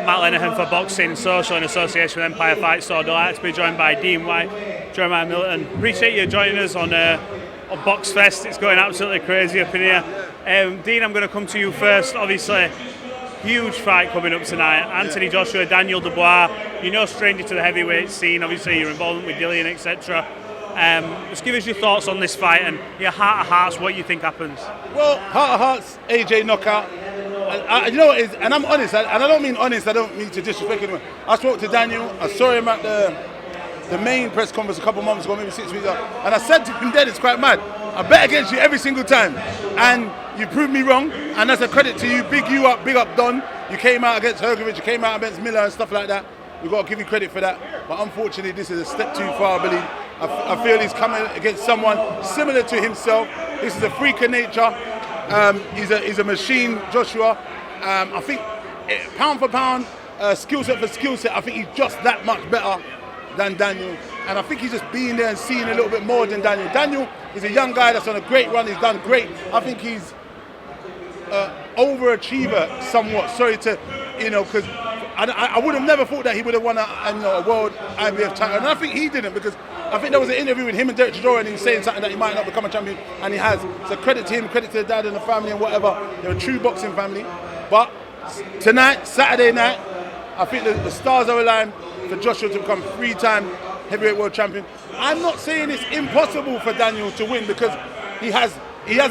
Matt Lenihan for Boxing Social in association with Empire Fight Store. Delighted to be joined by Dean Whyte Jeremiah Milton. Appreciate you joining us on Boxfest. It's going absolutely crazy up in here. Dean, I'm going to come to you first. Obviously, huge fight coming up tonight. Anthony Joshua, Daniel Dubois. You're no stranger to the heavyweight scene. Obviously, your involvement with Dillian, etc. Just give us your thoughts on this fight and your heart of hearts, what you think happens. Well, heart of hearts, AJ knockout. You know what it is, and I'm honest, and I don't mean honest, I don't mean to disrespect anyone. I spoke to Daniel, I saw him at the main press conference a couple of months ago, maybe 6 weeks ago, and I said to him then, it's quite mad. I bet against you every single time, and you proved me wrong, and that's a credit to you. Big up Don. You came out against Hergovich, you came out against Miller and stuff like that. We've got to give you credit for that. But unfortunately, this is a step too far, I believe. I feel he's coming against someone similar to himself. This is a freak of nature. He's a machine, Joshua. I think pound for pound, skill set for skill set, I think he's just that much better than Daniel. And I think he's just being there and seeing a little bit more than Daniel. Daniel is a young guy that's on a great run. He's done great. I think he's overachiever somewhat. Sorry to, because I would have never thought that he would have won a world IBF title. And I think he didn't, because I think there was an interview with him and Derek Chisora, and he was saying something that he might not become a champion, and he has. So credit to him, credit to the dad and the family and whatever. They're a true boxing family. But tonight, Saturday night, I think the stars are aligned for Joshua to become 3-time heavyweight world champion. I'm not saying it's impossible for Daniel to win, because he has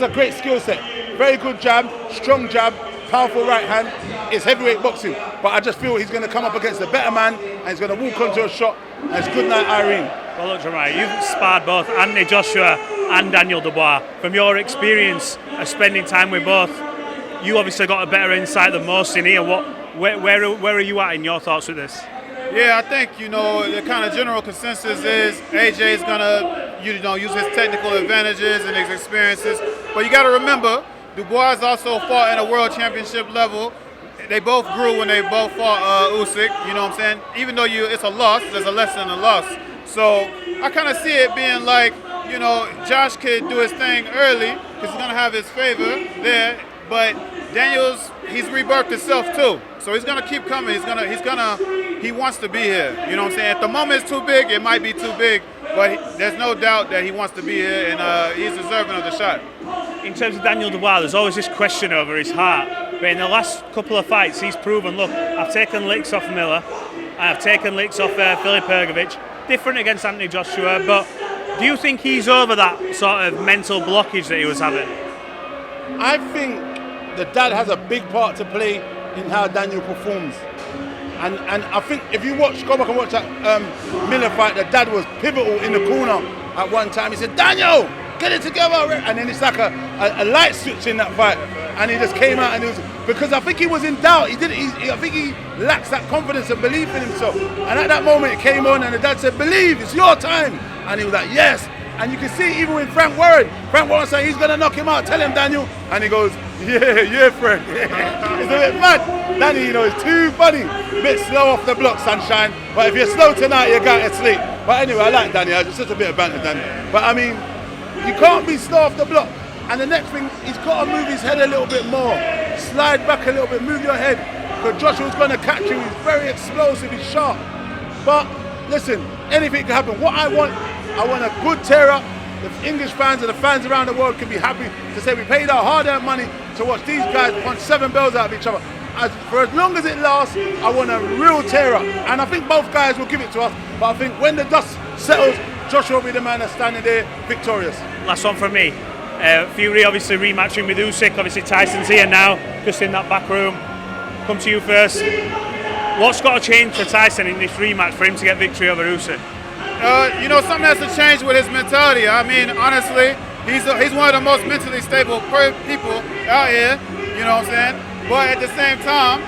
a great skill set. Very good jab, strong jab, powerful right hand. It's heavyweight boxing. But I just feel he's going to come up against a better man, and he's going to walk onto a shot, and it's good night, Irene. Well, look, Jeremiah, you've sparred both Anthony Joshua and Daniel Dubois. From your experience of spending time with both, you obviously got a better insight than most in here. Where are you at in your thoughts with this? Yeah, I think, the kind of general consensus is AJ is going to, use his technical advantages and his experiences. But you got to remember, Dubois also fought at a world championship level. They both grew when they both fought Usyk, you know what I'm saying? Even though it's a loss, there's a lesson in a loss. So I kind of see it being like, Josh could do his thing early because he's going to have his favor there. But he's rebirthed himself too. So he's going to keep coming. He wants to be here. You know what I'm saying? At the moment it's too big, it might be too big, but there's no doubt that he wants to be here, and he's deserving of the shot. In terms of Daniel Dubois, there's always this question over his heart. But in the last couple of fights, he's proven, look, I've taken licks off Miller, I've taken licks off Filip Hergovich. Different against Anthony Joshua, but do you think he's over that sort of mental blockage that he was having? I think the dad has a big part to play in how Daniel performs. And I think if you go back and watch that Miller fight, the dad was pivotal in the corner at one time. He said, Daniel, get it together. And then it's like a light switch in that fight. And he just came out, and it was, because I think he was in doubt. I think he lacks that confidence and belief in himself. And at that moment it came on, and the dad said, believe, it's your time. And he was like, yes. And you can see even with Frank Warren saying he's going to knock him out, tell him, Daniel. And he goes, yeah, Frank. It's a bit mad. Danny, it's too funny. A bit slow off the block, sunshine. But if you're slow tonight, you're going to sleep. But anyway, I like Danny. It's just a bit of banter, Danny. But I mean, you can't be slow off the block. And the next thing, he's got to move his head a little bit more. Slide back a little bit, move your head. Because Joshua's going to catch you. He's very explosive, he's sharp. But listen, anything can happen. What I want a good tear-up. The English fans and the fans around the world can be happy to say we paid our hard-earned money to watch these guys punch 7 bells out of each other. For as long as it lasts, I want a real tear-up. And I think both guys will give it to us. But I think when the dust settles, Joshua will be the man that's standing there victorious. Last one from me. Fury obviously rematching with Usyk. Obviously Tyson's here now, just in that back room. Come to you first. What's got to change for Tyson in this rematch for him to get victory over Usyk? Something has to change with his mentality. I mean, honestly, he's one of the most mentally stable people out here, you know what I'm saying? But at the same time,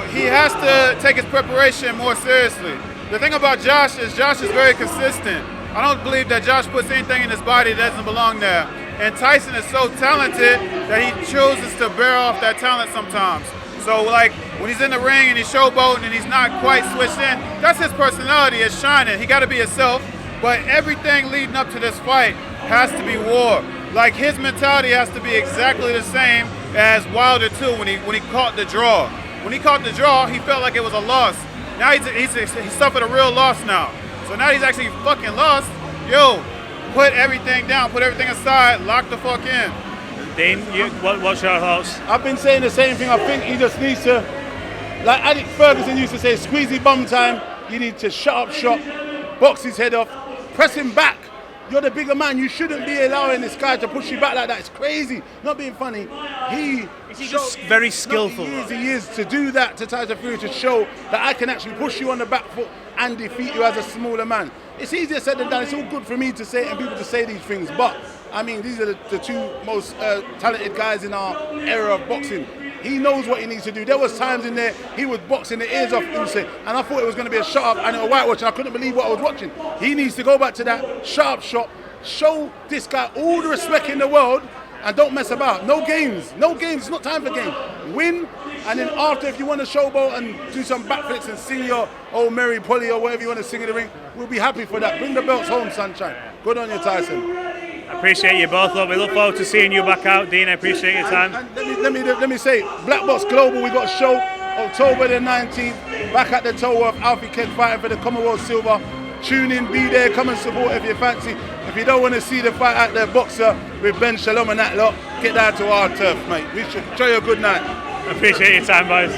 he has to take his preparation more seriously. The thing about Josh is very consistent. I don't believe that Josh puts anything in his body that doesn't belong there. And Tyson is so talented that he chooses to bear off that talent sometimes. So like when he's in the ring and he's showboating and he's not quite switched in, that's his personality, it's shining. He got to be himself, but everything leading up to this fight has to be war. Like his mentality has to be exactly the same as Wilder too when he caught the draw. when he caught the draw, he felt like it was a loss. Now he suffered a real loss now. So now he's actually fucking lost. Yo, put everything down, put everything aside, lock the fuck in. Dean, what's your thoughts? I've been saying the same thing. I think he just needs to, like Alex Ferguson used to say, squeezy bum time. You need to shut up shop, box his head off, press him back. You're the bigger man. You shouldn't be allowing this guy to push you back like that. It's crazy. Not being funny. He's just very skillful. He is to do that to Tyson Fury, to show that I can actually push you on the back foot and defeat you as a smaller man. It's easier said than done. It's all good for me to say it and people to say these things, but I mean, these are the two most talented guys in our era of boxing. He knows what he needs to do. There was times in there he was boxing the ears off Usyk, and I thought it was going to be a shut up and a whitewash, and I couldn't believe what I was watching. He needs to go back to that, shut up shop, show this guy all the respect in the world, and don't mess about. No games. It's not time for games. Win, and then after, if you want to showboat and do some backflips and sing your old Mary Polly or whatever you want to sing in the ring, we'll be happy for that. Bring the belts home, sunshine. Good on you, Tyson. I appreciate you both, love. We look forward to seeing you back out, Dean. I appreciate your time. And let me say, Black Box Global, we got a show October the 19th, back at the Tower, Alfie Keg fighting for the Commonwealth Silver. Tune in, be there, come and support if you fancy. If you don't want to see the fight at the Boxer with Ben Shalom and that lot, get down to our turf, mate. We should show you a good night. I appreciate your time, boys.